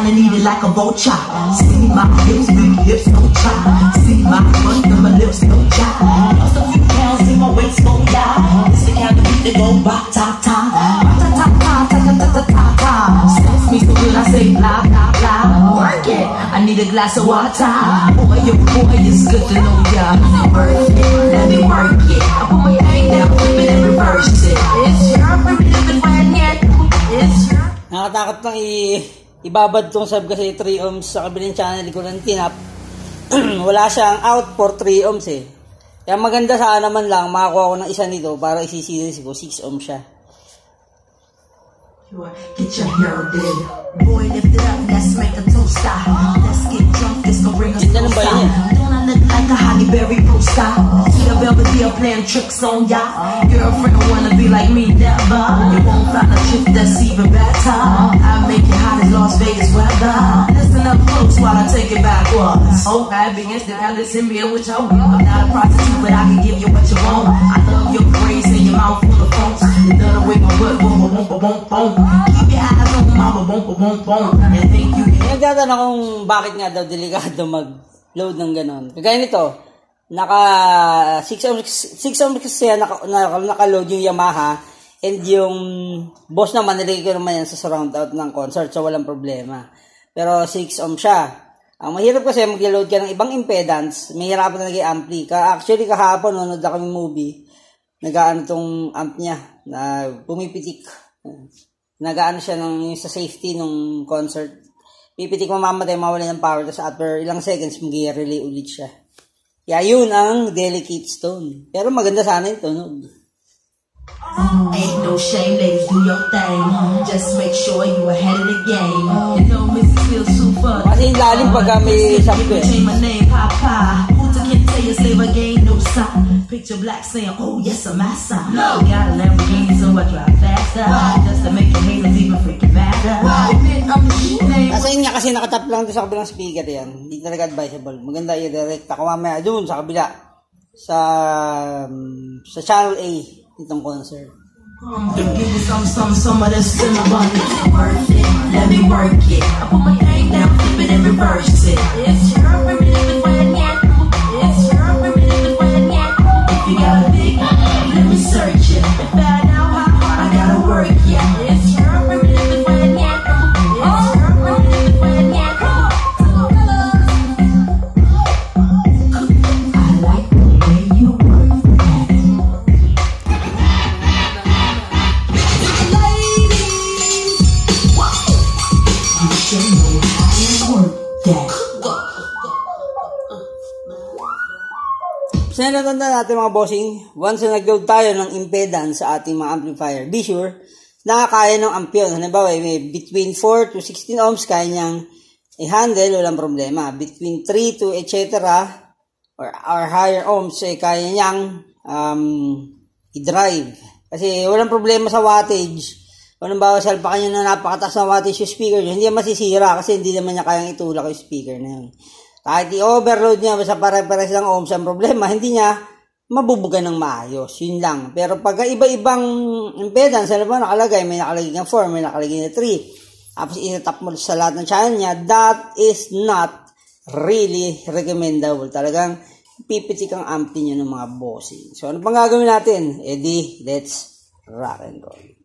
kinda need it like a vulture. See my hips, big hips, no try. See my butt, and my lips, no try. Lost a few pounds in my waist, gon' die. It's the kind of beat that go ba-ta-ta. Ba-ta-ta-ta-ta-ta-ta-ta-ta. Sex me so good, I say blah, blah, blah. Work it, I need a glass of water. Boy, it's good to know ya. Work it, let me work it. I put my thing down, flip it and reverse it. It's your primitive when yet. It's your... Nakatakot lang ibabad tong sub kasi 3 ohms sa kabilang channel ko ng tinap. Wala siyang out for 3 ohms eh. Kaya maganda sana naman lang makakuha ko ng isa nito para isisiris ko 6 ohms siya. Get your hair did. Boy, lift it up, let's make a toast. Let's get drunk, this gon' bring us closer. Don't I look like a Halle Berry poster? See the Belvedere playing tricks on ya. Girlfriend wanna be like me, never. You won't find a chick that's even better. I make it hot as Las Vegas weather. Listen up close while I take it backwards. Oh, happy instant, now listen me what you want. I'm not a prostitute, but I can give you what you want. I love your braids and your mouth full of phones. You done away my butt, boom, boom, boom, boom, boom. Keep your eyes on mama, boom, boom, boom, boom. And think you can. Nagtatanong kung bakit nga daw delikado mag-load ng ganon. Kagaya nito, naka 6 ohms kasi naka-load yung Yamaha and yung boss naman nilagay ko naman yan sa surround out ng concert so walang problema. Pero 6 ohms siya. Ang mahirap kasi mag-load ka ng ibang impedance, mahirapan talaga yung ampli. Actually kahapon nanonood ako ng movie, nag-aano tong amp niya na pumipitik. Nag-aano siya ng sa safety nung concert. Pipitik mamamatay, mawala ng power, tapos after ilang seconds mag-relay ulit siya. Kaya yun ang delicate stone. Pero maganda sana yung tunog. Ain't no shame, ladies, do your thing. Just make sure you ahead of the game. You know, Mrs. Feel super. Kasi yung lalim pagka may sakto eh. My name, Papa. Who can't tell you slave again, no sign. Picture black saying, oh yes, I'm massa. No. Got a Lamborghini, so I drive faster. Just to make your haters even freaking madder. Kasi yun nga kasi nakatap lang doon sa kabilang speaker yan. Hindi talaga advisable. Maganda i-direct ako mamaya doon sa kabila. Sa channel A itong concert. Give you some of this cinnamon. Worth it, let me work it. I put my thing down, flip it and reverse it. It's your primitive when yet. It's your primitive when yet. If you got a big, let me search it. If I know how hard I gotta work, yeah. It's your primitive when yet. It's your primitive when yet. I like the way you work that. So natanda natin mga bossing, once na nag-load tayo ng impedance sa ating mga amplifier, be sure, nakakaya ng amp yun. Halimbawa, may between 4 to 16 ohms, kaya niyang i-handle, walang problema. Between 3 to etc. or higher ohms, kaya niyang i-drive. Kasi walang problema sa wattage. Halimbawa, salpakan niyo na napakataas na wattage yung speaker niyo, hindi masisira kasi hindi naman niya kayang itulak yung speaker na yun. Kahit i-overload niya sa pare-pares ng ohms ang problema, hindi niya mabubuga ng maayos. Yun lang. Pero pagka iba-ibang impedance, alam mo, nakalagay, may nakalagay ng 4, may nakalagay ng 3, tapos itatap mo sa lahat ng channel niya, that is not really recommendable. Talagang pipitik ang ampli niyo ng mga bossing. So, ano pang gagawin natin? Let's rock and roll.